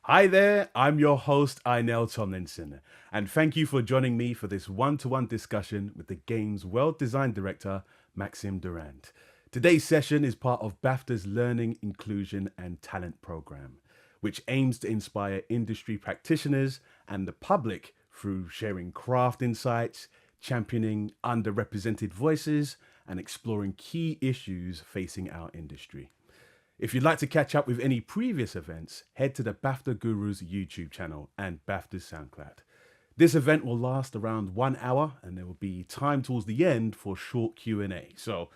Hi there, I'm your host, Inel Tomlinson, and thank you for joining me for this one-to-one discussion with the game's World Design Director, Maxime Durand. Today's session is part of BAFTA's Learning, Inclusion and Talent Program, which aims to inspire industry practitioners and the public through sharing craft insights, championing underrepresented voices, and exploring key issues facing our industry. If you'd like to catch up with any previous events, head to the BAFTA Guru's YouTube channel and BAFTA's SoundCloud. This event will last around 1 hour and there will be time towards the end for short Q&A. So,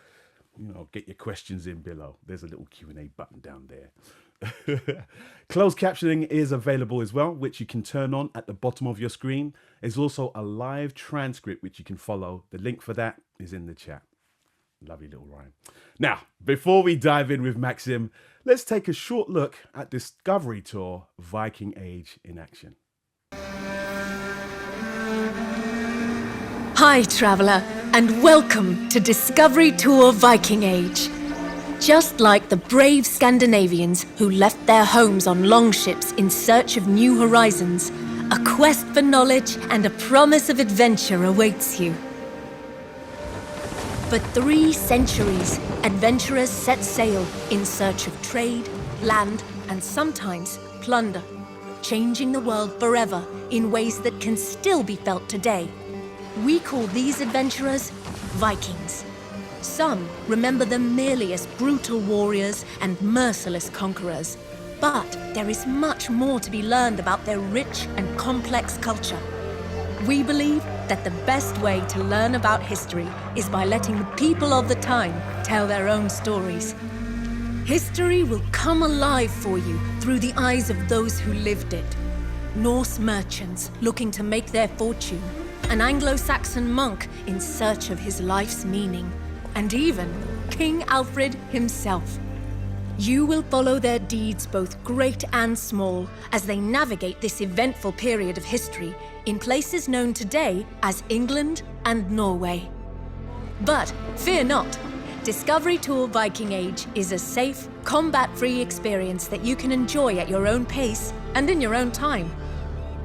get your questions in below. There's a little Q&A button down there. Closed captioning is available as well, which you can turn on at the bottom of your screen. There's also a live transcript which you can follow. The link for that is in the chat. Lovely little rhyme. Now, before we dive in with Maxim, let's take a short look at Discovery Tour Viking Age in action. Hi, traveller, and welcome to Discovery Tour Viking Age. Just like the brave Scandinavians who left their homes on longships in search of new horizons, a quest for knowledge and a promise of adventure awaits you. For 3 centuries, adventurers set sail in search of trade, land, and sometimes plunder, changing the world forever in ways that can still be felt today. We call these adventurers Vikings. Some remember them merely as brutal warriors and merciless conquerors, but there is much more to be learned about their rich and complex culture. We believe that the best way to learn about history is by letting the people of the time tell their own stories. History will come alive for you through the eyes of those who lived it. Norse merchants looking to make their fortune, an Anglo-Saxon monk in search of his life's meaning, and even King Alfred himself. You will follow their deeds, both great and small, as they navigate this eventful period of history in places known today as England and Norway. But fear not, Discovery Tour Viking Age is a safe, combat-free experience that you can enjoy at your own pace and in your own time.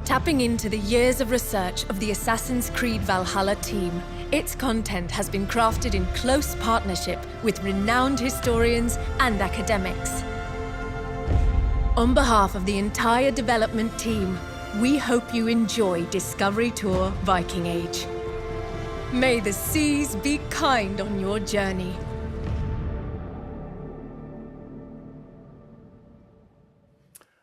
Tapping into the years of research of the Assassin's Creed Valhalla team, its content has been crafted in close partnership with renowned historians and academics. On behalf of the entire development team, we hope you enjoy Discovery Tour Viking Age. May the seas be kind on your journey.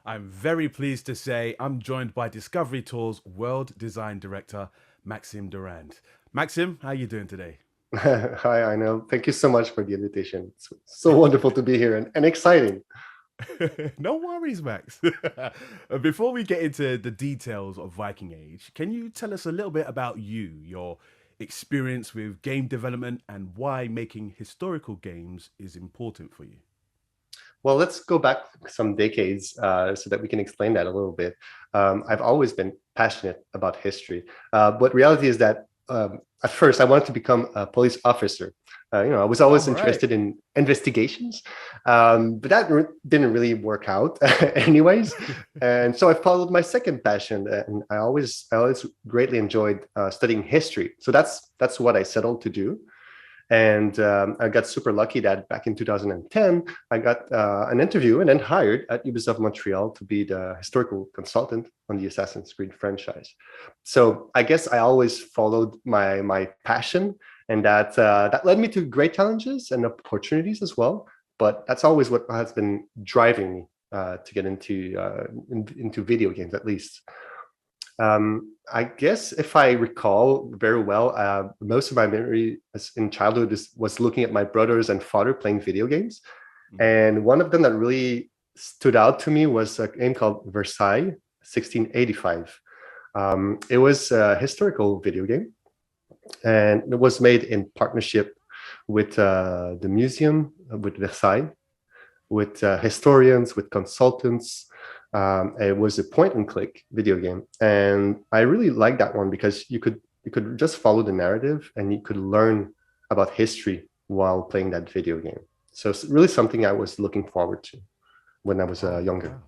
I'm very pleased to say I'm joined by Discovery Tour's World Design Director, Maxime Durand. Maxim, how are you doing today? Hi, I know. Thank you so much for the invitation. It's so wonderful to be here and exciting. No worries, Max. Before we get into the details of Viking Age, can you tell us a little bit about you, your experience with game development, and why making historical games is important for you? Well, let's go back some decades so that we can explain that a little bit. I've always been passionate about history, but reality is that at first I wanted to become a police officer. I was always interested in investigations, but that didn't really work out anyways. And so I followed my second passion, and I always greatly enjoyed studying history. So that's what I settled to do. And I got super lucky that back in 2010, I got an interview and then hired at Ubisoft Montreal to be the historical consultant on the Assassin's Creed franchise. So I guess I always followed my passion, and that led me to great challenges and opportunities as well. But that's always what has been driving me to get into video games, at least. I guess if I recall very well, most of my memory in childhood was looking at my brothers and father playing video games. And one of them that really stood out to me was a game called Versailles 1685. It was a historical video game, and it was made in partnership with the museum, with Versailles, with historians, with consultants. It was a point and click video game, and I really liked that one because you could just follow the narrative and you could learn about history while playing that video game. So it's really something I was looking forward to when I was younger.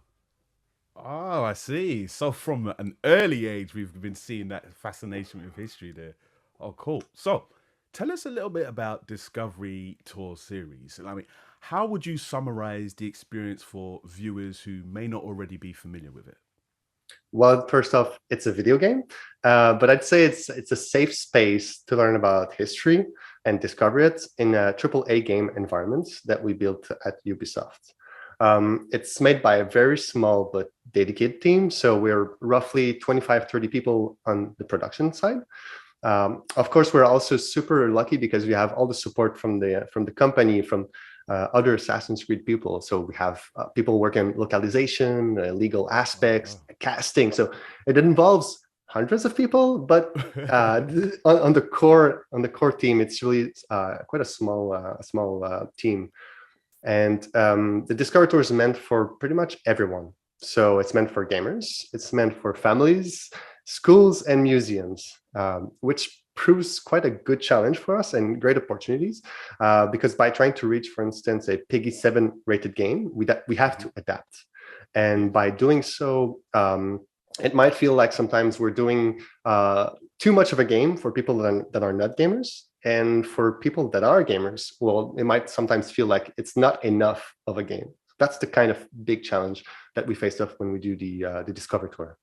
Oh, I see. So from an early age, we've been seeing that fascination with history there. Oh, cool. So tell us a little bit about Discovery Tour series. I mean, how would you summarize the experience for viewers who may not already be familiar with it? Well, first off, it's a video game, but I'd say it's a safe space to learn about history and discover it in a AAA game environments that we built at Ubisoft. It's made by a very small but dedicated team, so we're roughly 25, 30 people on the production side. Of course, we're also super lucky because we have all the support from the company, from other Assassin's Creed people. So we have people working localization, legal aspects, casting. So it involves hundreds of people, but on the core team, it's really quite a small team. And the Discovery Tour is meant for pretty much everyone. So it's meant for gamers, it's meant for families, schools, and museums, which proves quite a good challenge for us and great opportunities, because by trying to reach, for instance, a PEGI 7 rated game, we have to adapt. And by doing so, it might feel like sometimes we're doing too much of a game for people that are not gamers. And for people that are gamers, well, it might sometimes feel like it's not enough of a game. That's the kind of big challenge that we faced off when we do the Discovery Tour.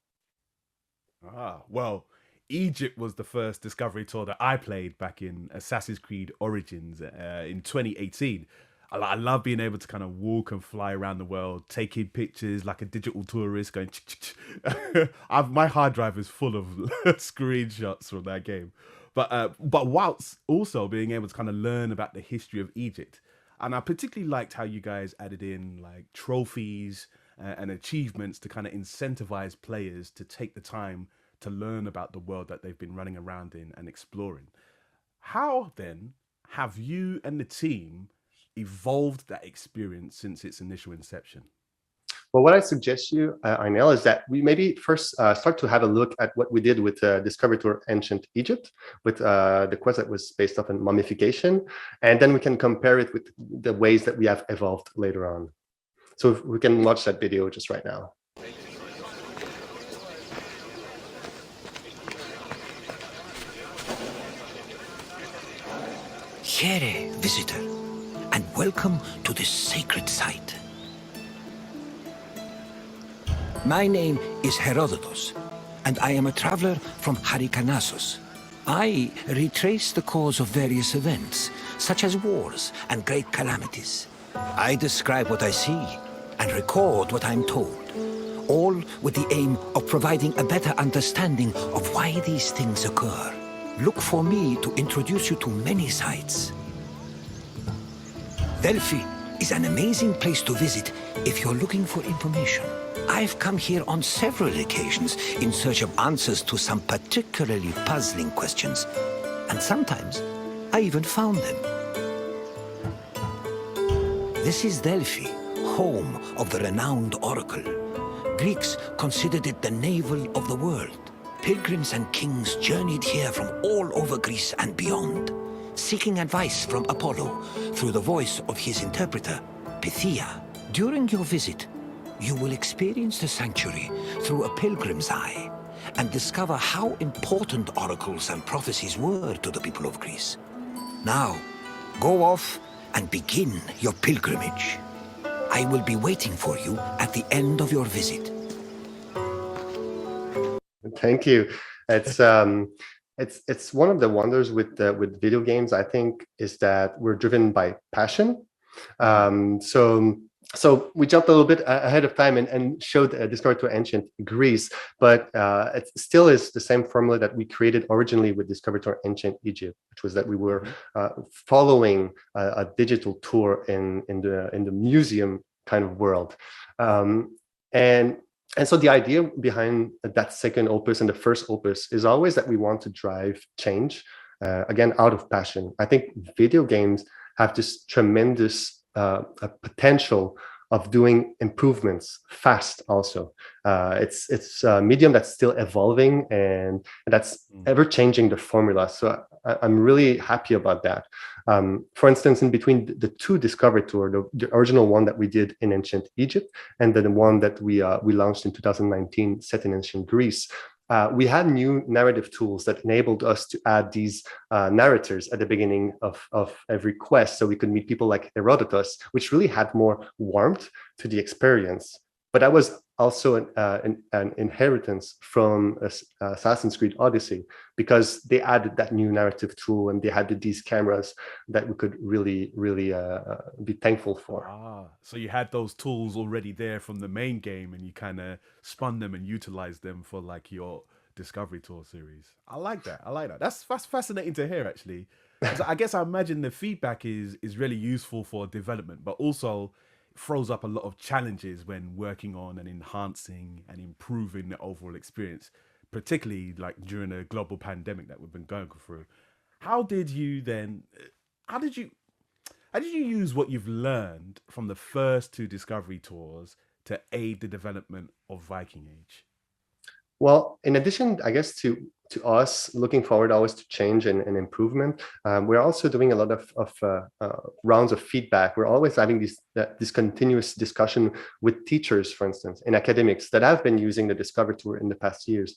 Well, Egypt was the first Discovery Tour that I played back in Assassin's Creed Origins in 2018. I love being able to kind of walk and fly around the world, taking pictures like a digital tourist, going. My hard drive is full of screenshots from that game. But whilst also being able to kind of learn about the history of Egypt. And I particularly liked how you guys added in like trophies and achievements to kind of incentivize players to take the time to learn about the world that they've been running around in and exploring. How then have you and the team evolved that experience since its initial inception? Well, what I suggest you, Inel, is that we maybe first start to have a look at what we did with Discovery Tour Ancient Egypt, with the quest that was based off on mummification, and then we can compare it with the ways that we have evolved later on. So if we can watch that video just right now. Here, visitor, and welcome to this sacred site. My name is Herodotus, and I am a traveler from Hyrcanassus. I retrace the cause of various events, such as wars and great calamities. I describe what I see and record what I'm told, all with the aim of providing a better understanding of why these things occur. Look for me to introduce you to many sites. Delphi is an amazing place to visit if you're looking for information. I've come here on several occasions in search of answers to some particularly puzzling questions. And sometimes I even found them. This is Delphi, home of the renowned oracle. Greeks considered it the navel of the world. Pilgrims and kings journeyed here from all over Greece and beyond, seeking advice from Apollo through the voice of his interpreter, Pythia. During your visit, you will experience the sanctuary through a pilgrim's eye and discover how important oracles and prophecies were to the people of Greece. Now, go off and begin your pilgrimage. I will be waiting for you at the end of your visit. Thank you. It's one of the wonders with video games, I think, is that we're driven by passion. So we jumped a little bit ahead of time and showed Discovery to Ancient Greece, but it still is the same formula that we created originally with Discovery to Ancient Egypt, which was that we were following a digital tour in the museum kind of world, and so the idea behind that second opus and the first opus is always that we want to drive change, again, out of passion. I think video games have this tremendous potential of doing improvements fast. Also, it's a medium that's still evolving and that's ever changing the formula. So I'm really happy about that. For instance, in between the two Discovery Tour, the original one that we did in ancient Egypt and then the one that we launched in 2019 set in ancient Greece, we had new narrative tools that enabled us to add these narrators at the beginning of every quest, so we could meet people like Herodotus, which really had more warmth to the experience. But that was also an inheritance from Assassin's Creed Odyssey, because they added that new narrative tool and they had these cameras that we could really be thankful for. So you had those tools already there from the main game, and you kind of spun them and utilized them for like your Discovery Tour series. I like that. That's fascinating to hear, actually. So I guess I imagine the feedback is really useful for development, but also throws up a lot of challenges when working on and enhancing and improving the overall experience, particularly like during a global pandemic that we've been going through. How did you use what you've learned from the first two Discovery Tours to aid the development of Viking Age? Well, in addition, I guess, to us looking forward always to change and improvement, we're also doing a lot of rounds of feedback. We're always having this continuous discussion with teachers, for instance, and academics that have been using the Discovery Tour in the past years.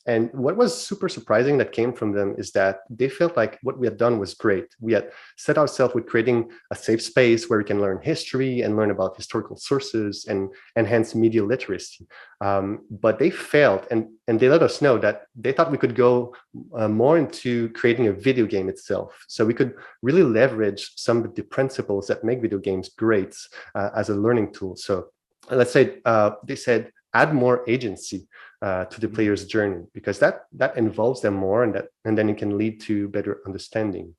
And what was super surprising that came from them is that they felt like what we had done was great. We had set ourselves with creating a safe space where we can learn history and learn about historical sources and enhance media literacy. But they failed, and they let us know that they thought we could go more into creating a video game itself. So we could really leverage some of the principles that make video games great as a learning tool. So let's say they said, add more agency to the player's journey, because that involves them more, and then it can lead to better understanding.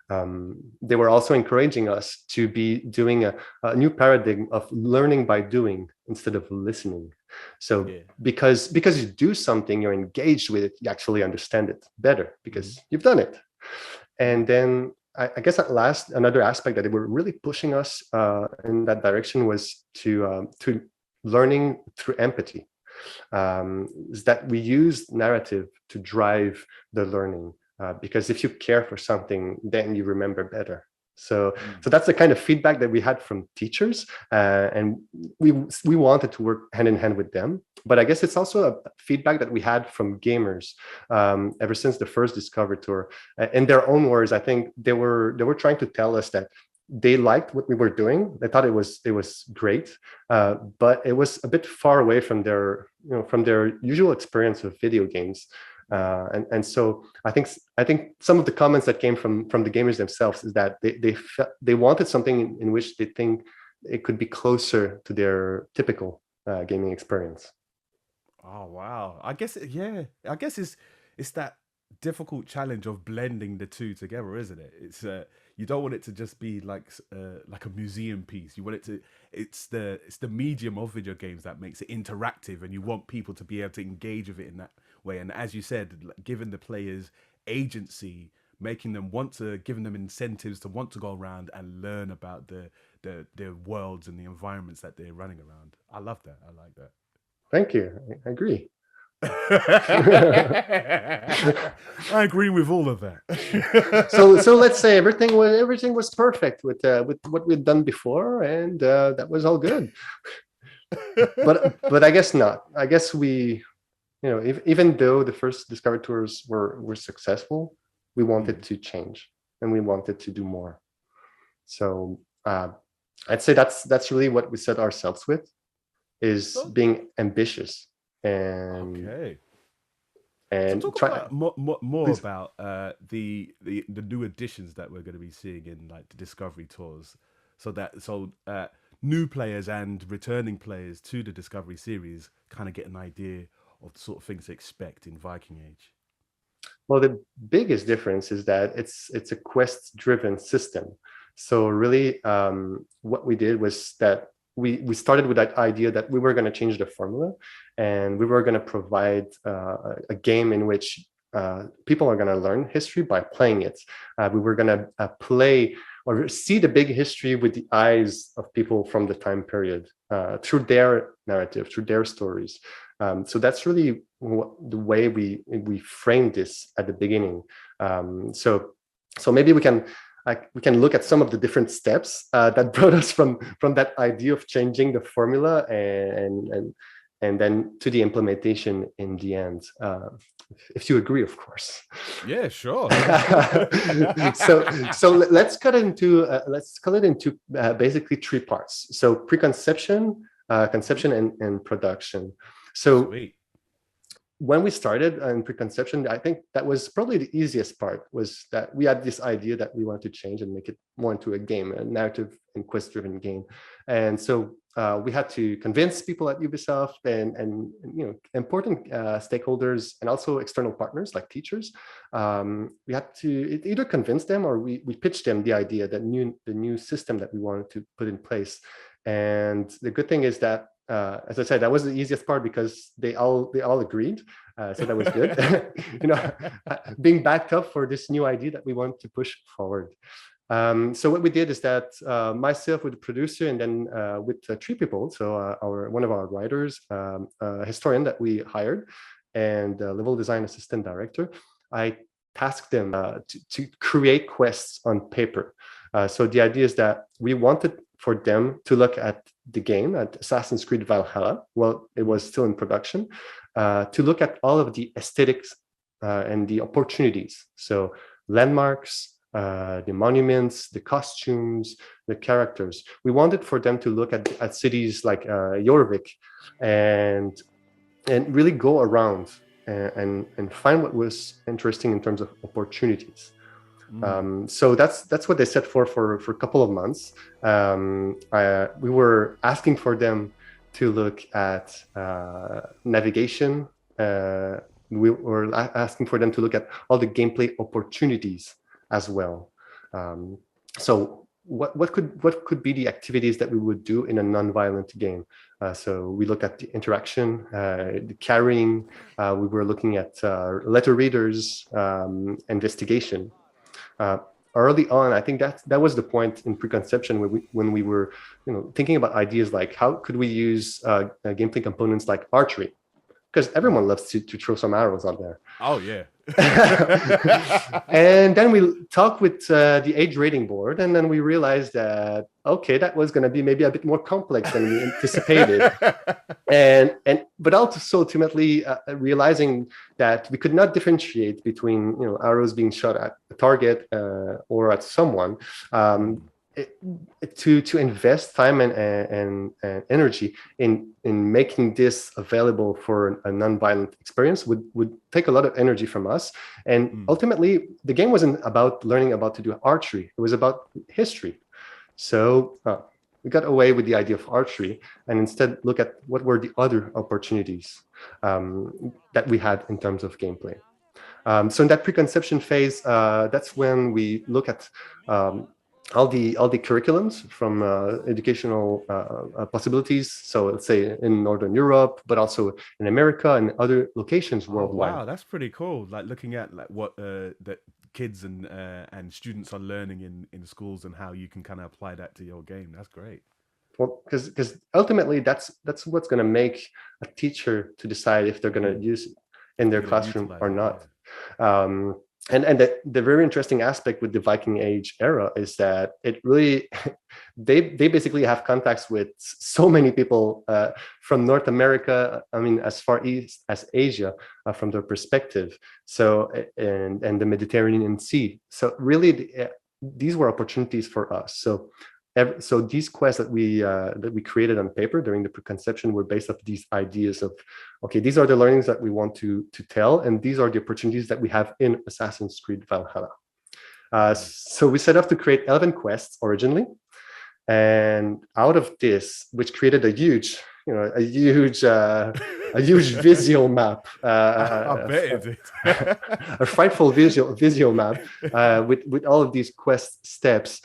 They were also encouraging us to be doing a new paradigm of learning by doing instead of listening. So because you do something, you're engaged with it, you actually understand it better because you've done it. And then I guess at last, another aspect that they were really pushing us in that direction was to learning through empathy. Is that we use narrative to drive the learning, because if you care for something, then you remember better. So that's the kind of feedback that we had from teachers, and we wanted to work hand in hand with them. But I guess it's also a feedback that we had from gamers ever since the first Discovery Tour. In their own words, I think they were trying to tell us that they liked what we were doing. They thought it was great, but it was a bit far away from their usual experience of video games. And so I think some of the comments that came from the gamers themselves is that they wanted something in which they think it could be closer to their typical gaming experience. Oh wow! I guess it's that difficult challenge of blending the two together, isn't it? It's you don't want it to just be like a museum piece. You want it to. It's the medium of video games that makes it interactive, and you want people to be able to engage with it in that way. And as you said, giving the players agency, giving them incentives to want to go around and learn about the worlds and the environments that they're running around. I love that. I like that. Thank you. I agree. I agree with all of that. So let's say everything was perfect with what we'd done before, and that was all good. But I guess not. I guess we, even though the first Discovery Tours were successful, we wanted to change and we wanted to do more. So I'd say that's really what we set ourselves with, is being ambitious. And so talk about more about the new additions that we're going to be seeing in like the Discovery Tours, so new players and returning players to the Discovery series kind of get an idea of the sort of things to expect in Viking Age. Well, the biggest difference is that it's a quest-driven system. So really, what we did was that we started with that idea that we were going to change the formula, and we were going to provide a game in which people are going to learn history by playing it. We were going to play or see the big history with the eyes of people from the time period, through their narrative, through their stories. So that's really the way we frame this at the beginning. So maybe we can look at some of the different steps that brought us from that idea of changing the formula and then to the implementation in the end. If you agree, of course. Yeah, sure. So let's cut it into basically three parts. So preconception, conception, and production. So Sweet. when we started in preconception, I think that was probably the easiest part, was that we had this idea that we wanted to change and make it more into a game, a narrative and quest-driven game. And so we had to convince people at Ubisoft and important stakeholders and also external partners like teachers. We had to either convince them or we pitched them the idea, the new system that we wanted to put in place. And the good thing is that, as I said, that was the easiest part because they all agreed. So that was good. Being backed up for this new idea that we want to push forward. So what we did is that myself with the producer and then with three people, so one of our writers, a historian that we hired, and a level design assistant director, I tasked them to create quests on paper. So the idea is that we wanted for them to look at the game, at Assassin's Creed Valhalla, well, it was still in production, to look at all of the aesthetics and the opportunities. So landmarks, the monuments, the costumes, the characters. We wanted for them to look at cities like Jorvik and really go around and find what was interesting in terms of opportunities. So that's what they set for a couple of months. We were asking for them to look at navigation. We were asking for them to look at all the gameplay opportunities as well. So what could be the activities that we would do in a non-violent game? So we looked at the interaction, the carrying. We were looking at letter readers, investigation. Early on, I think that was the point in preconception when we were thinking about ideas like how could we use gameplay components like archery, because everyone loves to throw some arrows out there. Oh yeah. And then we talked with the age rating board, and then we realized that that was going to be maybe a bit more complex than we anticipated. But also ultimately realizing that we could not differentiate between arrows being shot at a target or at someone. To invest time and energy in making this available for a non-violent experience would take a lot of energy from us. And ultimately, the game wasn't about learning about to do archery. It was about history. So we got away with the idea of archery and instead look at what were the other opportunities that we had in terms of gameplay. So in that preconception phase, that's when we look at all the curriculums from educational possibilities. So let's say in Northern Europe, but also in America and other locations worldwide. Wow, that's pretty cool. Like looking at what that kids and students are learning in schools and how you can kind of apply that to your game. That's great. Well, because ultimately that's what's going to make a teacher to decide if they're going to use it in their classroom or not. Yeah. And the very interesting aspect with the Viking Age era is that it really, they basically have contacts with so many people from North America, I mean, as far east as Asia, from their perspective. So, and the Mediterranean Sea. So really, these were opportunities for us. So these quests that we created on paper during the preconception were based off these ideas of, okay, these are the learnings that we want to tell, and these are the opportunities that we have in Assassin's Creed Valhalla. So we set up to create 11 quests originally, and out of this, which created a huge visual map. I bet it did. A frightful visual map with all of these quest steps.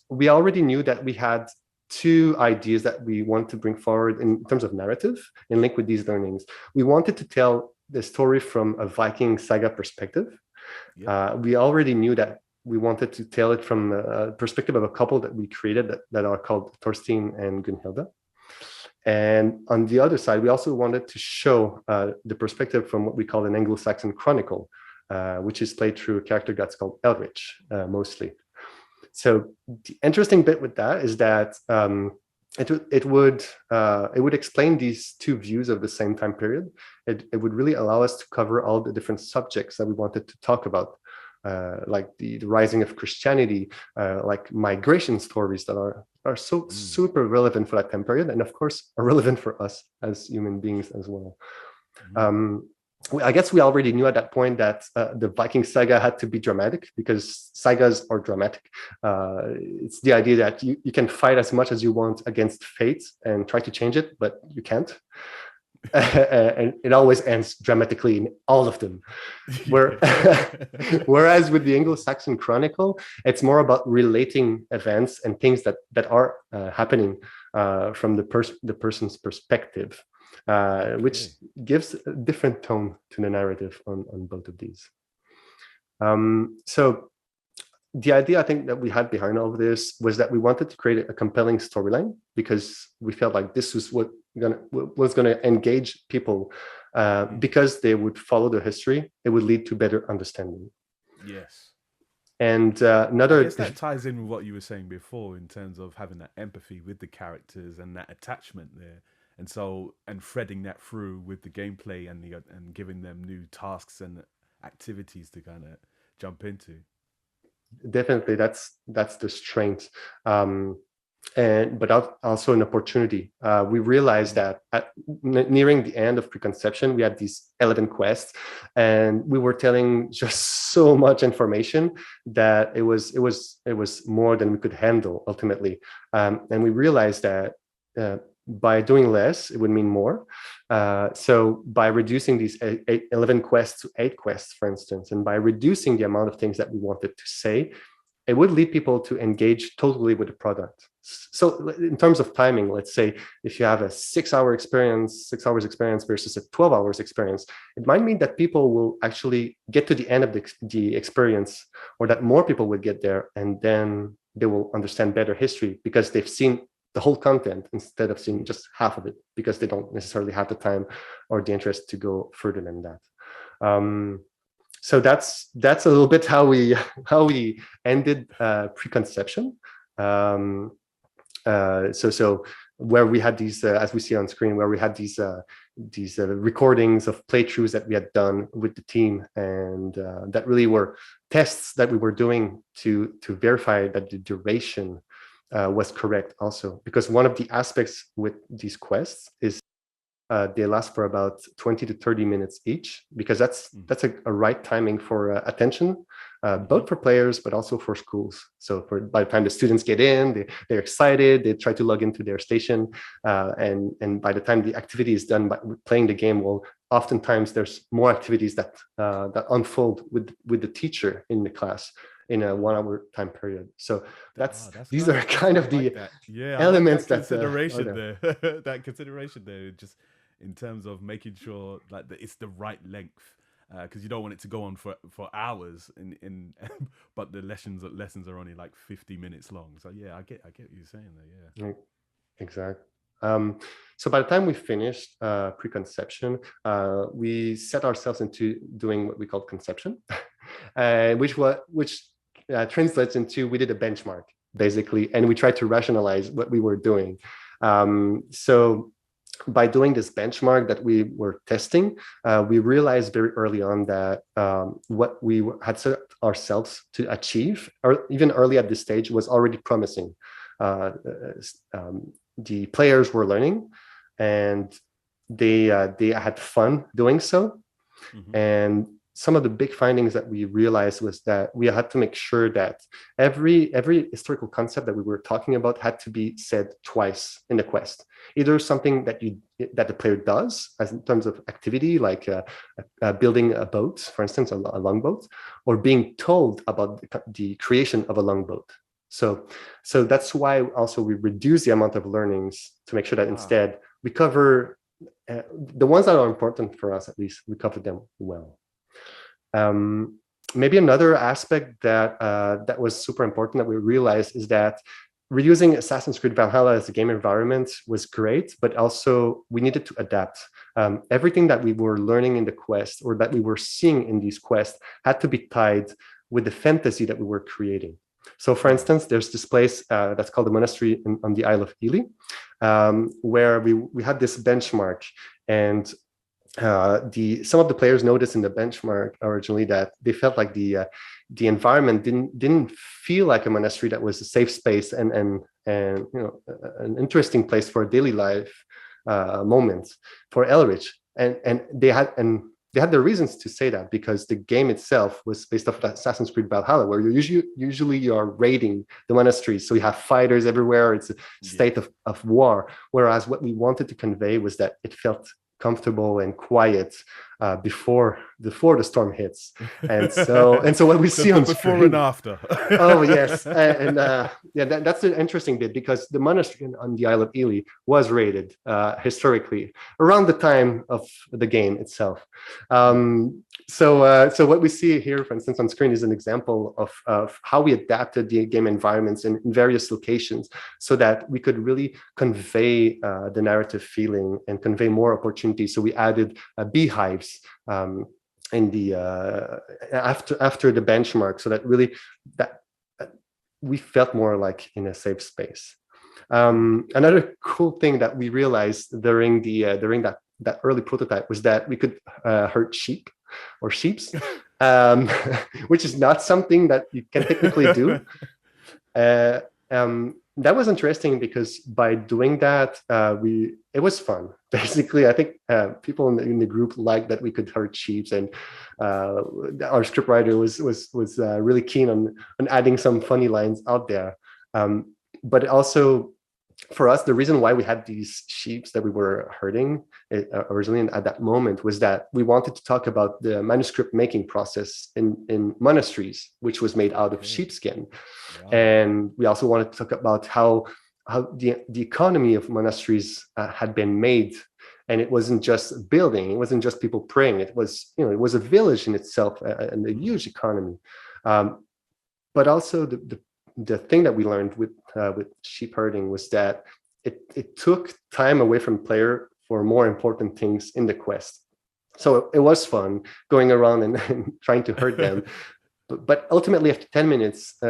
We already knew that we had two ideas that we want to bring forward in terms of narrative and link with these learnings. We wanted to tell the story from a Viking Saga perspective. Yep. We already knew that we wanted to tell it from the perspective of a couple that we created that are called Thorstein and Gunhilda. And on the other side, we also wanted to show the perspective from what we call an Anglo-Saxon chronicle, which is played through a character that's called Elrich, mostly. So the interesting bit with that is that it would explain these two views of the same time period. It would really allow us to cover all the different subjects that we wanted to talk about, like the rising of Christianity, like migration stories that are so super relevant for that time period, and of course are relevant for us as human beings as well. I guess we already knew at that point that the Viking Saga had to be dramatic, because sagas are dramatic. It's the idea that you can fight as much as you want against fate and try to change it, but you can't. And it always ends dramatically in all of them. Whereas with the Anglo-Saxon Chronicle, it's more about relating events and things that are happening from the person's perspective. Which gives a different tone to the narrative on both of these. So the idea I think that we had behind all of this was that we wanted to create a compelling storyline, because we felt like this was what was going to engage people, because they would follow the history. It would lead to better understanding. Yes. And another, I guess that ties in with what you were saying before in terms of having that empathy with the characters and that attachment there. And threading that through with the gameplay and giving them new tasks and activities to kind of jump into. Definitely, that's the strength, but also an opportunity. We realized that nearing the end of preconception, we had these 11 quests, and we were telling just so much information that it was more than we could handle ultimately, and we realized that. By doing less, it would mean more. So by reducing these 11 quests to 8 quests, for instance, and by reducing the amount of things that we wanted to say, it would lead people to engage totally with the product. So in terms of timing, let's say if you have a 6 hours experience versus a 12 hours experience, it might mean that people will actually get to the end of the experience, or that more people would get there, and then they will understand better history because they've seen the whole content instead of seeing just half of it, because they don't necessarily have the time or the interest to go further than that. So that's a little bit how we ended preconception. So where we had these, as we see on screen, where we had these recordings of playthroughs that we had done with the team, and that really were tests that we were doing to verify that the duration was correct also, because one of the aspects with these quests is they last for about 20 to 30 minutes each, because that's a right timing for attention, both for players but also for schools. So by the time the students get in, they're excited, they try to log into their station, and by the time the activity is done by playing the game, well, oftentimes there's more activities that unfold with the teacher in the class in a 1 hour time period. So these are kind of the elements that consideration there. That consideration there, just in terms of making sure that it's the right length, because you don't want it to go on for hours in but the lessons are only like 50 minutes long. So yeah, I get what you're saying there. Yeah, exactly. So by the time we finished preconception, we set ourselves into doing what we call conception, which translates into, we did a benchmark basically, and we tried to rationalize what we were doing. So by doing this benchmark that we were testing, we realized very early on that what we had set ourselves to achieve, or even early at this stage, was already promising. The players were learning, and they had fun doing so. And some of the big findings that we realized was that we had to make sure that every historical concept that we were talking about had to be said twice in the quest. Either something that the player does, as in terms of activity, like building a boat, for instance, a longboat, or being told about the creation of a longboat. So that's why also we reduce the amount of learnings to make sure that instead we cover the ones that are important for us, at least we cover them well. maybe another aspect that that was super important that we realized is that reusing Assassin's Creed Valhalla as a game environment was great, but also we needed to adapt. Everything that we were learning in the quest or that we were seeing in these quests had to be tied with the fantasy that we were creating. So for instance, there's this place that's called the Monastery on the Isle of Ely, where we had this benchmark, and some of the players noticed in the benchmark originally that they felt like the environment didn't feel like a monastery that was a safe space and you know, an interesting place for a daily life moment for Elrich, and they had their reasons to say that, because the game itself was based off of Assassin's Creed Valhalla, where usually you are raiding the monasteries, so you have fighters everywhere. It's a state of war. Whereas what we wanted to convey was that it felt comfortable and quiet before the storm hits, and so what we see on before screen, and after. oh yes, and yeah, that's an interesting bit, because the monastery on the Isle of Ely was raided historically around the time of the game itself. So what we see here, for instance, on screen is an example of how we adapted the game environments in various locations so that we could really convey the narrative feeling and convey more opportunities. So we added beehives in the after the benchmark, so that really that we felt more like in a safe space. Another cool thing that we realized during that early prototype was that we could herd sheep or sheeps, which is not something that you can technically do. That was interesting because by doing that, it was fun. Basically, I think people in the group liked that we could herd sheep, and our scriptwriter was really keen on adding some funny lines out there. But also, for us, the reason why we had these sheep that we were herding originally at that moment was that we wanted to talk about the manuscript making process in monasteries, which was made out of sheepskin. Wow. And we also wanted to talk about how the economy of monasteries had been made. And it wasn't just building, it wasn't just people praying. It was, it was a village in itself and a huge economy. But also the thing that we learned with sheep herding was that it took time away from player for more important things in the quest. So it was fun going around and trying to herd them. But ultimately, after 10 minutes,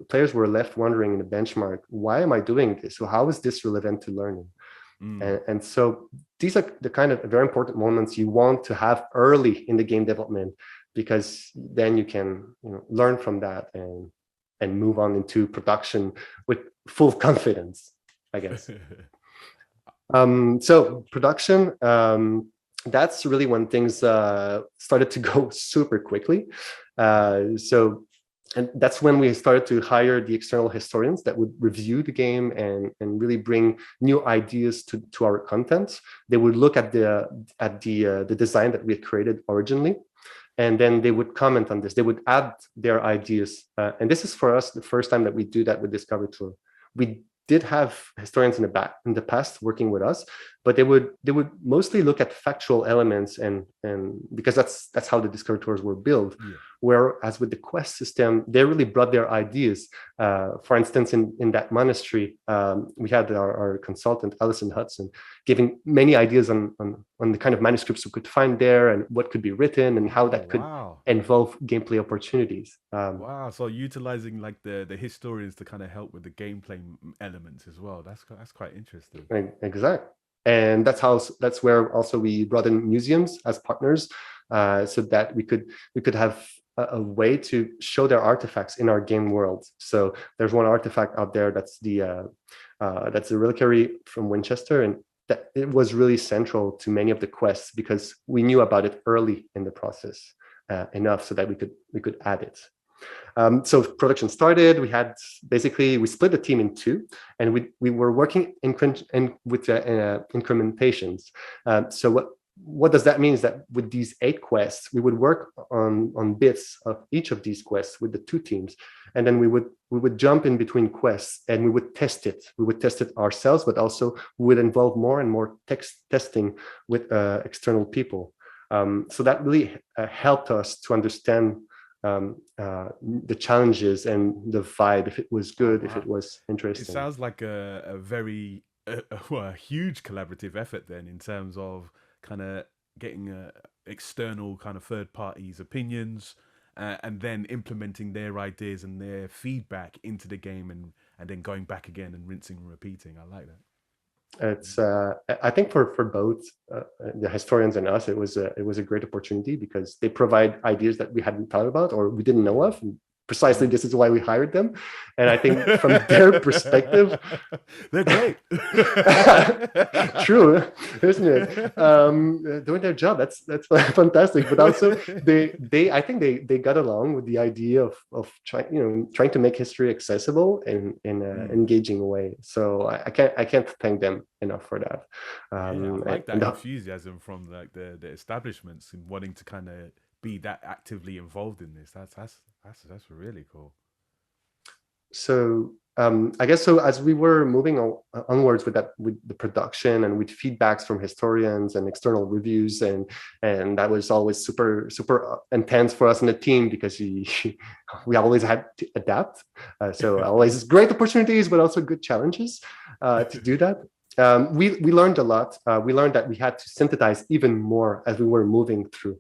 players were left wondering in the benchmark, why am I doing this? So how is this relevant to learning? And so these are the kind of very important moments you want to have early in the game development, because then you can learn from that and move on into production with full confidence, I guess. So production, that's really when things started to go super quickly. And that's when we started to hire the external historians that would review the game and really bring new ideas to our content. They would look at the design that we had created originally, and then they would comment on this. They would add their ideas. And this is for us the first time that we do that with Discovery Tour. We did have historians in the past working with us, but they would mostly look at factual elements and because that's how the Discovery Tours were built. Yeah. Whereas with the quest system, they really brought their ideas. For instance, in that monastery, we had our consultant Alison Hudson giving many ideas on the kind of manuscripts we could find there and what could be written and how that could involve gameplay opportunities. Wow! So utilizing like the historians to kind of help with the gameplay elements as well. That's quite interesting. Exactly. And that's where also we brought in museums as partners, so that we could have a way to show their artifacts in our game world. So there's one artifact out there that's the reliquary from Winchester, and that it was really central to many of the quests because we knew about it early in the process enough so that we could add it. So production started. We split the team in two, and we were working with incrementations. So what does that mean is that with these 8 quests, we would work on bits of each of these quests with the 2 teams, and then we would jump in between quests and we would test it. We would test it ourselves, but also we would involve more and more testing with external people. So that really helped us to understand the challenges and the vibe, if it was good, if it was It interesting. sounds like a very well, a huge collaborative effort then, in terms of kind of getting external kind of third parties' opinions, and then implementing their ideas and their feedback into the game, and then going back again and rinsing and repeating. I like that. It's I think for both the historians and us, it was a great opportunity because they provide ideas that we hadn't thought about or we didn't know of. And precisely this is why we hired them. And I think from their perspective, they're great. True, isn't it? Doing their job, that's fantastic. But also, they I think they got along with the idea of trying to make history accessible in an engaging way. So I can't thank them enough for that. I like that enthusiasm from like the establishments and wanting to kind of be that actively involved in this. That's really cool. So I guess so as we were moving onwards with the production and with feedbacks from historians and external reviews, and that was always super intense for us in the team because we always had to adapt. So always great opportunities, but also good challenges to do that. We learned a lot. We learned that we had to synthesize even more as we were moving through,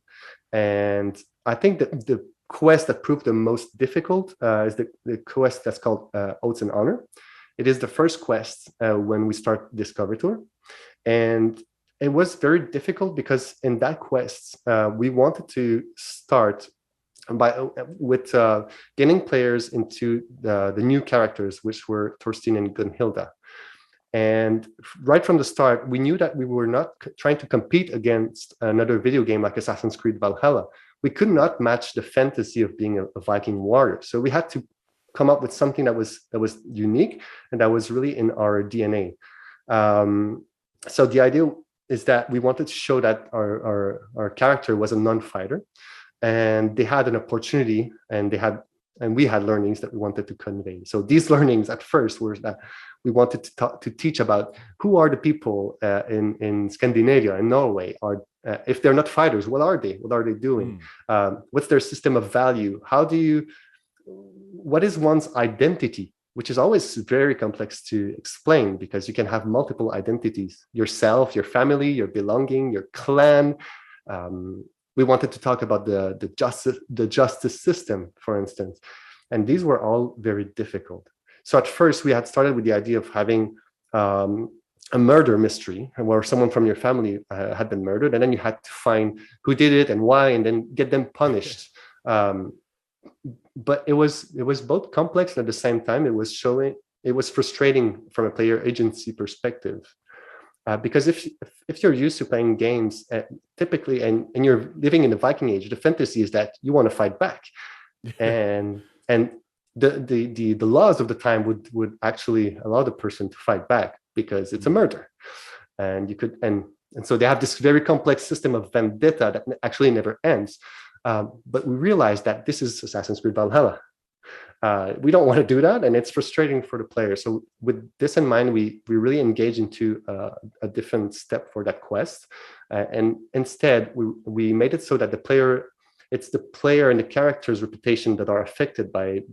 and I think that the quest that proved the most difficult is the quest that's called Oaths and Honor. It is the first quest when we start Discover Tour. And it was very difficult because in that quest, we wanted to start with getting players into the new characters, which were Thorstein and Gunhilda. And right from the start, we knew that we were not trying to compete against another video game like Assassin's Creed Valhalla. We could not match the fantasy of being a Viking warrior. So we had to come up with something that was unique and that was really in our DNA. So the idea is that we wanted to show that our character was a non-fighter, and they had an opportunity, and we had learnings that we wanted to convey. So these learnings at first were that we wanted to teach about who are the people in Scandinavia and Norway. If they're not fighters, what are they? What are they doing? What's their system of value? What is one's identity? Which is always very complex to explain because you can have multiple identities: yourself, your family, your belonging, your clan. We wanted to talk about the justice system, for instance, and these were all very difficult. So at first, we had started with the idea of having a murder mystery where someone from your family had been murdered, and then you had to find who did it and why, and then get them punished. But it was both complex and at the same time it was frustrating from a player agency perspective. Because if you're used to playing games typically and you're living in the Viking Age, the fantasy is that you want to fight back, and the laws of the time would actually allow the person to fight back because it's a murder, and you could and so they have this very complex system of vendetta that actually never ends. But we realized that this is Assassin's Creed Valhalla. We don't want to do that, and it's frustrating for the player. So with this in mind, we really engage into a different step for that quest, and instead we made it so that it's the player and the character's reputation that are affected by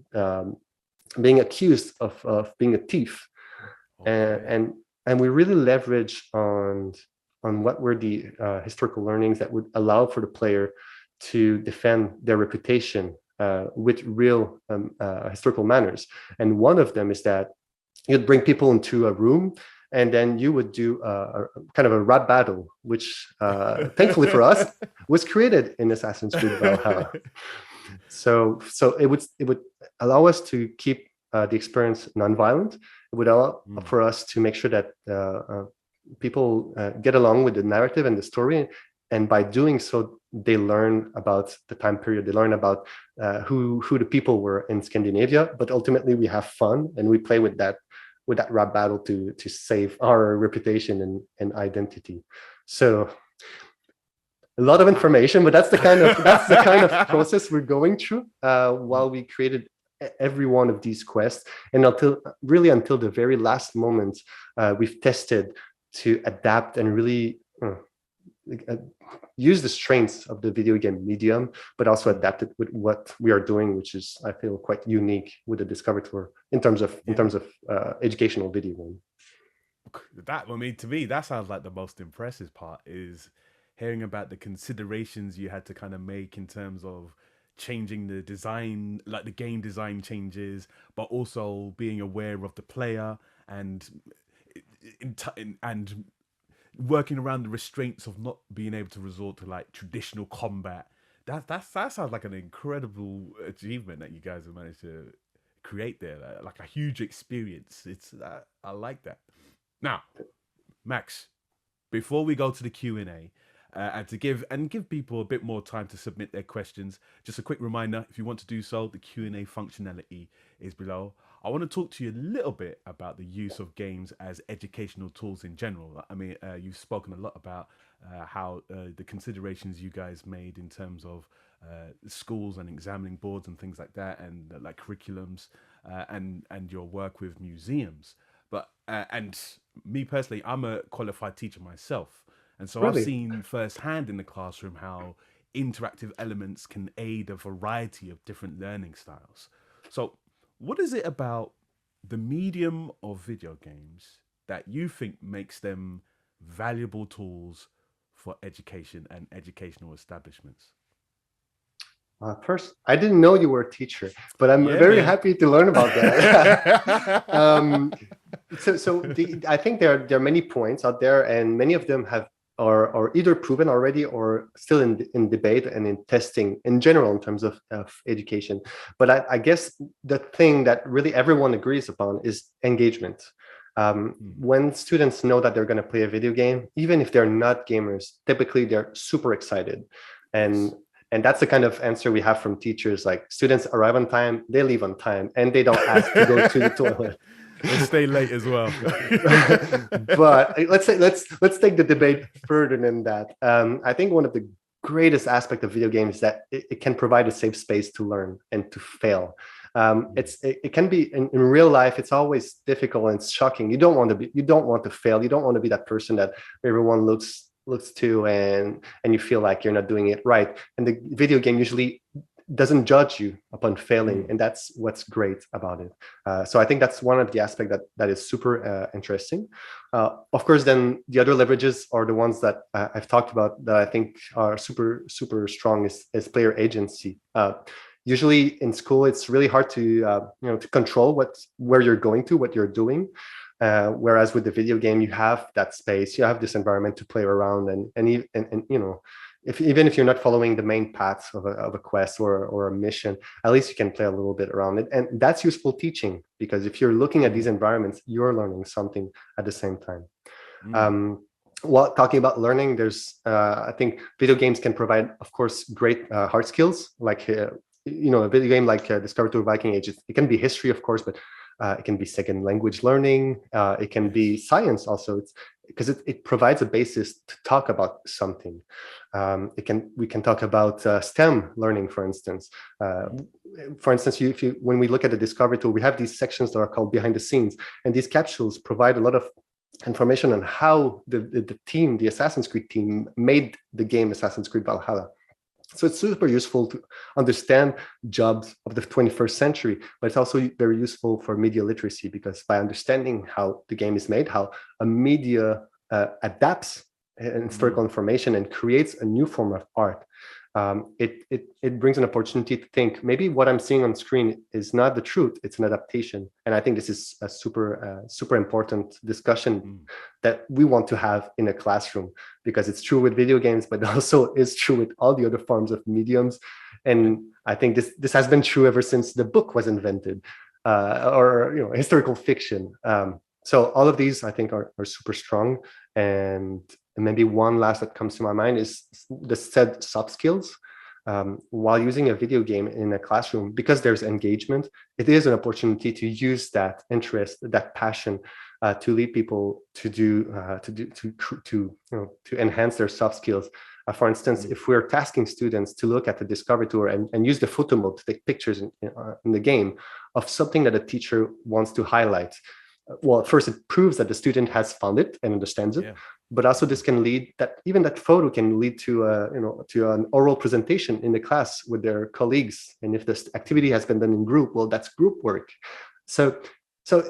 being accused of being a thief. Okay. And we really leverage on what were the historical learnings that would allow for the player to defend their reputation with real historical manners. And one of them is that you'd bring people into a room and then you would do a kind of a rap battle, which thankfully for us was created in Assassin's Creed Valhalla. So it would allow us to keep the experience non-violent. It would allow for us to make sure that people get along with the narrative and the story. And by doing so, they learn about the time period. They learn about who the people were in Scandinavia. But ultimately, we have fun and we play with that rap battle to save our reputation and identity. So a lot of information, but that's the kind of process we're going through while we created every one of these quests. And until the very last moment, we've tested to adapt and really use the strengths of the video game medium, but also adapt it with what we are doing, which is, I feel, quite unique with the Discover Tour in terms of educational video game. That, I mean, to me, that sounds like the most impressive part, is hearing about the considerations you had to kind of make in terms of changing the design, like the game design changes, but also being aware of the player and and working around the restraints of not being able to resort to like traditional combat. That sounds like an incredible achievement that you guys have managed to create there, like a huge experience. It's I like that. Now, Max, before we go to the Q&A, and to give people a bit more time to submit their questions, just a quick reminder, if you want to do so, the Q&A functionality is below. I want to talk to you a little bit about the use of games as educational tools in general. I mean, you've spoken a lot about how the considerations you guys made in terms of schools and examining boards and things like that, and like curriculums, and your work with museums. But and me personally, I'm a qualified teacher myself. And so Really? I've seen firsthand in the classroom how interactive elements can aid a variety of different learning styles. So what is it about the medium of video games that you think makes them valuable tools for education and educational establishments? First, I didn't know you were a teacher, but I'm very happy to learn about that. I think there are many points out there, and many of them have are either proven already or still in debate and in testing in general in terms of education. But I guess the thing that really everyone agrees upon is engagement. When students know that they're going to play a video game, even if they're not gamers, typically they're super excited. And that's the kind of answer we have from teachers. Like, students arrive on time, they leave on time, and they don't ask to go to the toilet. They stay late as well. But let's take the debate further than that. I think one of the greatest aspects of video games is that it can provide a safe space to learn and to fail. It can be in real life. It's always difficult and it's shocking. You don't want to fail. You don't want to be that person that everyone looks to and you feel like you're not doing it right. And the video game usually doesn't judge you upon failing, and that's what's great about it. So I think that's one of the aspects that is super interesting. Of course, then the other leverages are the ones that I've talked about that I think are super strong is player agency. Usually in school, it's really hard to to control where you're going to, what you're doing. Whereas with the video game, you have that space, you have this environment to play around, and you know, even if you're not following the main path of a quest or a mission, at least you can play a little bit around it. And that's useful teaching, because if you're looking at these environments, you're learning something at the same time. While talking about learning, there's I think video games can provide, of course, great hard skills, like a video game like Discover Tour Viking Age. It can be history, of course, but it can be second language learning. It can be science also. Because it provides a basis to talk about something. We can talk about STEM learning, for instance. When we look at the Discovery Tool, we have these sections that are called behind the scenes, and these capsules provide a lot of information on how the Assassin's Creed team made the game Assassin's Creed Valhalla. So it's super useful to understand jobs of the 21st century, but it's also very useful for media literacy, because by understanding how the game is made, how a media adapts historical information and creates a new form of art, it brings an opportunity to think, maybe what I'm seeing on screen is not the truth, it's an adaptation. And I think this is a super important discussion that we want to have in a classroom, because it's true with video games, but also is true with all the other forms of mediums. And I think this has been true ever since the book was invented, or historical fiction. So all of these, I think, are super strong. And maybe one last that comes to my mind is the said soft skills. While using a video game in a classroom, because there's engagement, it is an opportunity to use that interest, that passion, to lead people to enhance their soft skills. For instance, if we're tasking students to look at the Discovery Tour and use the photo mode to take pictures in the game of something that a teacher wants to highlight. Well, first, it proves that the student has found it and understands it. but also this can lead that even that photo can lead to to an oral presentation in the class with their colleagues. And if this activity has been done in group, well, that's group work. So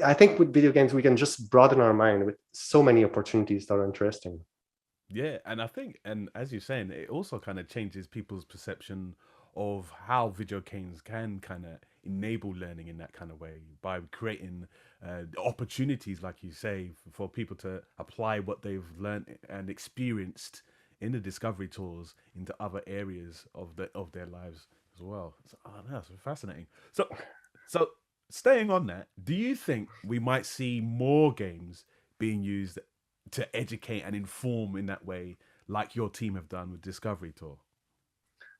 I think with video games, we can just broaden our mind with so many opportunities that are interesting. Yeah, and I think, and as you're saying, it also kind of changes people's perception of how video games can kind of enable learning in that kind of way by creating opportunities, like you say, for people to apply what they've learned and experienced in the discovery tours into other areas of their lives as well. So, oh, that's fascinating. So staying on that, do you think we might see more games being used to educate and inform in that way, like your team have done with Discovery Tour?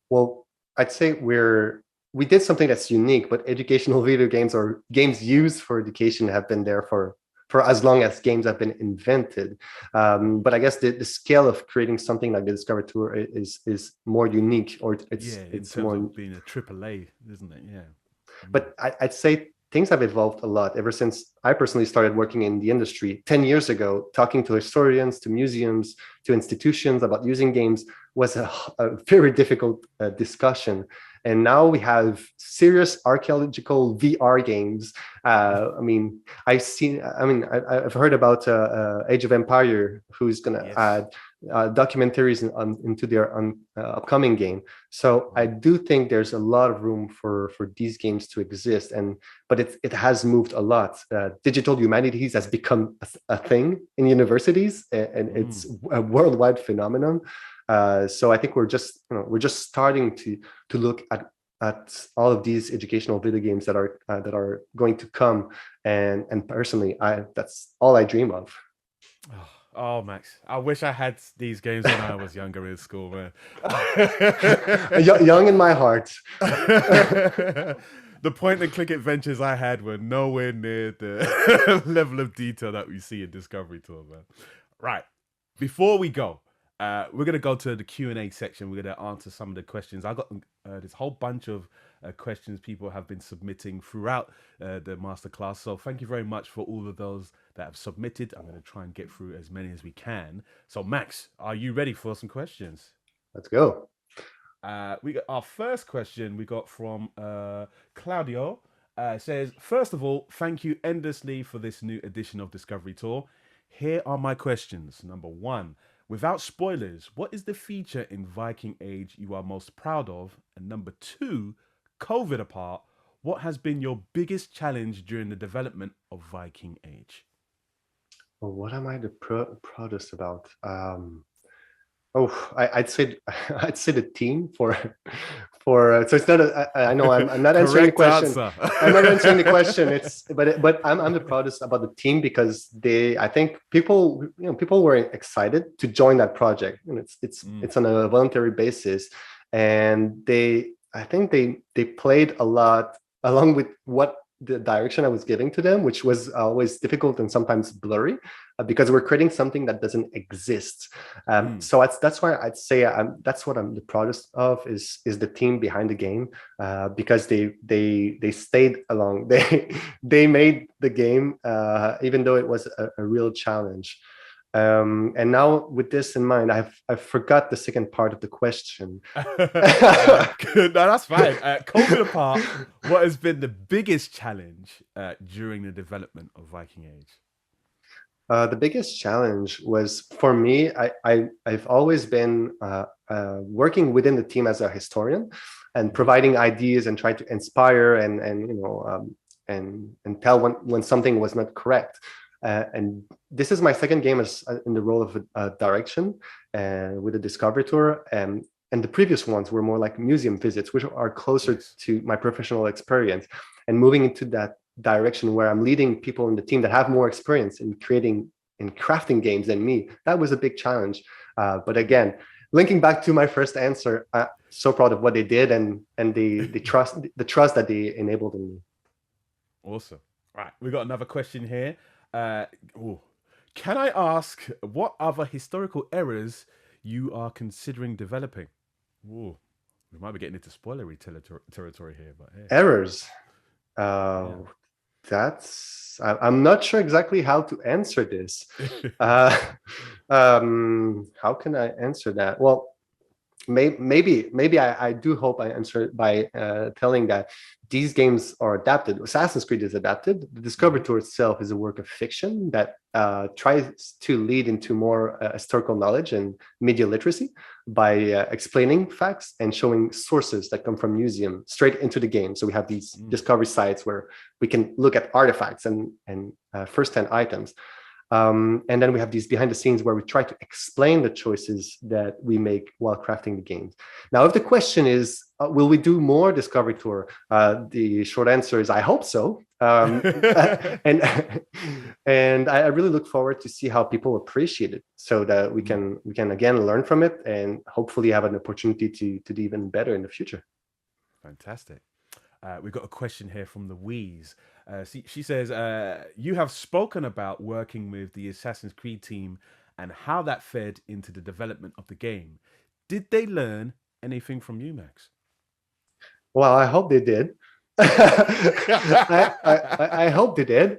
Well, I'd say we did something that's unique, but educational video games or games used for education have been there for as long as games have been invented. But I guess the scale of creating something like the Discovery Tour is more unique, or Yeah, in it's terms more. of being a AAA, isn't it? Yeah. But I'd say things have evolved a lot ever since I personally started working in the industry 10 years ago. Talking to historians, to museums, to institutions about using games was a very difficult discussion. And now we have serious archaeological VR games. I mean, I've heard about Age of Empire, who's going to Yes. add documentaries into their upcoming game. So I do think there's a lot of room for these games to exist, but it has moved a lot. Digital humanities has become a thing in universities, and it's a worldwide phenomenon. So I think we're just starting to look at all of these educational video games that are going to come, and personally, that's all I dream of. Oh, Max, I wish I had these games when I was younger in school, man. Young in my heart. The point and click adventures I had were nowhere near the level of detail that we see in Discovery Tour, man. Right. Before we go, we're going to go to the Q&A section. We're going to answer some of the questions. I got this whole bunch of questions people have been submitting throughout the masterclass. So thank you very much for all of those that have submitted. I'm going to try and get through as many as we can. So Max, are you ready for some questions? Let's go. We got our first question we got from Claudio. Says, first of all, thank you endlessly for this new edition of Discovery Tour. Here are my questions. Number one, without spoilers, what is the feature in Viking Age you are most proud of? And number two, COVID apart, what has been your biggest challenge during the development of Viking Age? Well, what am I the proudest about? I'd say the team for so it's not I know I'm not answering the question. I'm not answering the question. But I'm the proudest about the team because I think people were excited to join that project. And it's on a voluntary basis, and I think they played a lot along with what the direction I was giving to them, which was always difficult and sometimes blurry, because we're creating something that doesn't exist. So that's why I'd say that's what I'm the proudest of is the team behind the game, because they stayed along. They made the game, even though it was a real challenge. And now with this in mind, I forgot the second part of the question. No, that's fine. COVID apart, what has been the biggest challenge during the development of Viking Age? The biggest challenge was for me. I've always been working within the team as a historian and providing ideas and try to inspire and tell when something was not correct. And this is my second game as in the role of direction with the Discovery Tour, and the previous ones were more like museum visits, which are closer to my professional experience, and moving into that direction where I'm leading people in the team that have more experience in creating and crafting games than me. That was a big challenge, but again, linking back to my first answer, I'm so proud of what they did and the trust that they enabled in me. Awesome. Right, we got another question here. Can I ask what other historical eras you are considering developing? Ooh, we might be getting into spoilery territory here, but hey. Errors. I'm not sure exactly how to answer this. How can I answer that? Well, maybe I do hope I answer it by telling that these games are adapted. Assassin's Creed is adapted. The Discovery Tour itself is a work of fiction that tries to lead into more historical knowledge and media literacy by explaining facts and showing sources that come from museum straight into the game. So we have these discovery sites where we can look at artifacts and first-hand items. And then we have these behind the scenes where we try to explain the choices that we make while crafting the games. Now, if the question is, will we do more Discovery Tour? The short answer is, I hope so. And I really look forward to see how people appreciate it, so that we can again learn from it and hopefully have an opportunity to do even better in the future. Fantastic. We've got a question here from Louise. She says, you have spoken about working with the Assassin's Creed team and how that fed into the development of the game. Did they learn anything from you, Max? Well, I hope they did. I hope they did.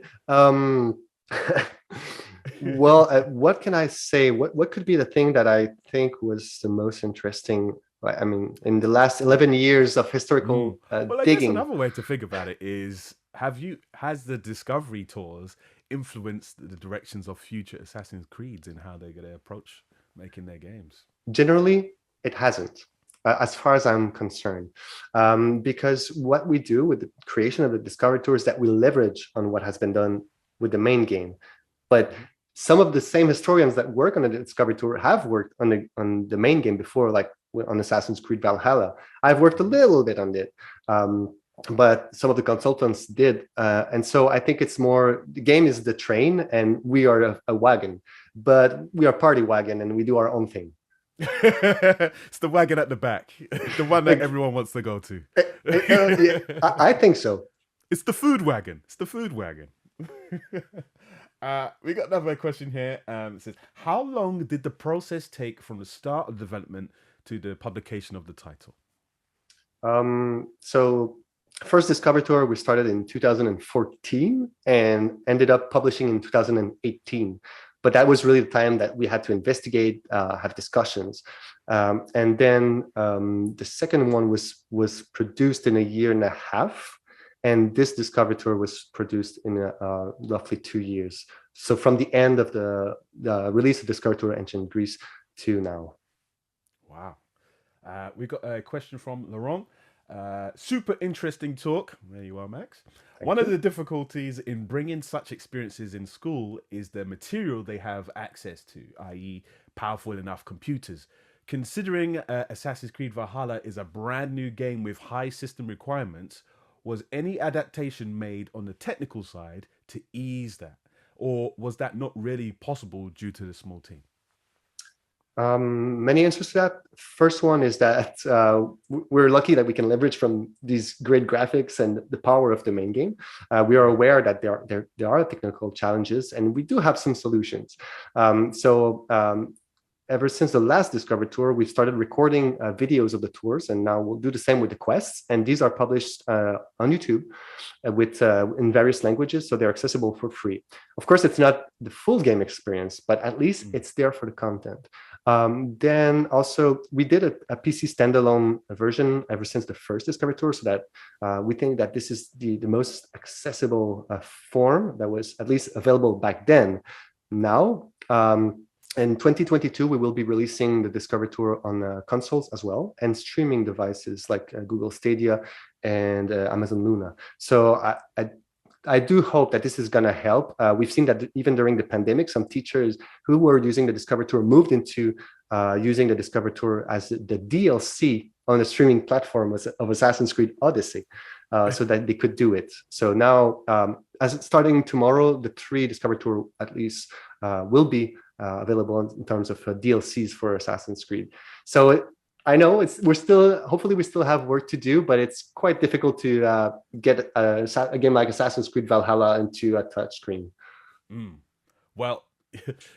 Well, what can I say? What could be the thing that I think was the most interesting? I mean, in the last 11 years of historical well, I digging. guess another way to think about it is, has the Discovery Tours influenced the directions of future Assassin's Creeds in how they're going to approach making their games? Generally, it hasn't, as far as I'm concerned, because what we do with the creation of the Discovery Tour is that we leverage on what has been done with the main game. But some of the same historians that work on the Discovery Tour have worked on the main game before, like on Assassin's Creed Valhalla. I've worked a little bit on it, but some of the consultants did. And so I think it's more, the game is the train and we are a wagon, but we are party wagon and we do our own thing. It's the wagon at the back, the one that everyone wants to go to. I think so. It's the food wagon. It's the food wagon. We got another question here. It says, how long did the process take from the start of development to the publication of the title? So first Discovery Tour, we started in 2014 and ended up publishing in 2018. But that was really the time that we had to investigate, have discussions. And then the second one was produced in a year and a half. And this Discovery Tour was produced in roughly 2 years. So from the end of the release of Discovery Tour Ancient Greece to now. Wow. We got a question from Laurent. Super interesting talk. There you are, Max. One of the difficulties in bringing such experiences in school is the material they have access to, i.e. powerful enough computers. Considering Assassin's Creed Valhalla is a brand new game with high system requirements, was any adaptation made on the technical side to ease that? Or was that not really possible due to the small team? Many answers to that. First one is that we're lucky that we can leverage from these great graphics and the power of the main game. We are aware that there are technical challenges, and we do have some solutions. Ever since the last Discovery Tour, we've started recording videos of the tours, and now we'll do the same with the quests. And these are published on YouTube in various languages, so they're accessible for free. Of course, it's not the full game experience, but at least it's there for the content. Then also, we did a PC standalone version ever since the first Discovery Tour, so that we think that this is the most accessible form that was at least available back then. Now, in 2022, we will be releasing the Discovery Tour on consoles as well, and streaming devices like Google Stadia and Amazon Luna. So I do hope that this is going to help. We've seen that even during the pandemic, some teachers who were using the Discovery Tour moved into using the Discovery Tour as the DLC on the streaming platform of Assassin's Creed Odyssey, so that they could do it. So now, as it's starting tomorrow, the 3 Discovery Tour at least will be available in terms of DLCs for Assassin's Creed. So I know hopefully we still have work to do, but it's quite difficult to get a game like Assassin's Creed Valhalla into a touchscreen. Well,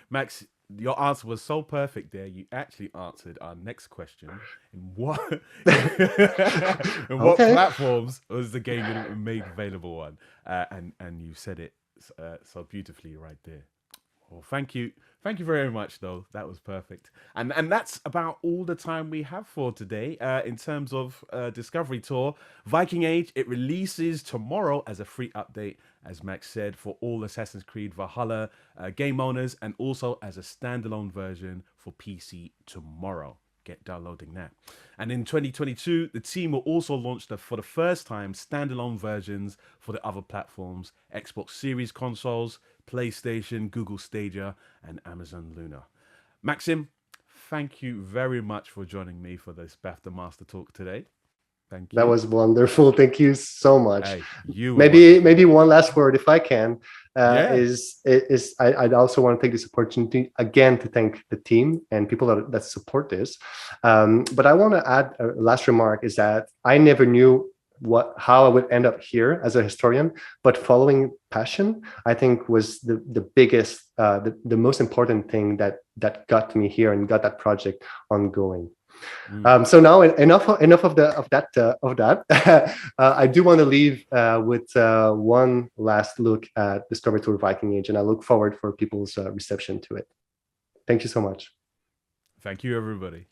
Max, your answer was so perfect there. You actually answered our next question. In what in what Okay. platforms was the game going to be made available on? And you said it so beautifully right there. Well, thank you very much. Though that was perfect, and that's about all the time we have for today. In terms of Discovery Tour, Viking Age, it releases tomorrow as a free update, as Max said, for all Assassin's Creed Valhalla game owners, and also as a standalone version for PC tomorrow. Get downloading that. And in 2022, the team will also launch for the first time standalone versions for the other platforms: Xbox Series consoles, PlayStation, Google Stadia, and Amazon Luna. Maxim, thank you very much for joining me for this BAFTA Master Talk today. Thank you. That was wonderful. Thank you so much. Hey, you maybe one last word, if I can, Yeah. I'd also want to take this opportunity again to thank the team and people that support this. But I want to add a last remark, is that I never knew how I would end up here as a historian, but following passion, I think, was the biggest, the most important thing that got me here and got that project ongoing. So now enough of that. I do want to leave with one last look at Discovery Tour Viking Age, and I look forward for people's reception to it. Thank you so much. Thank you, everybody.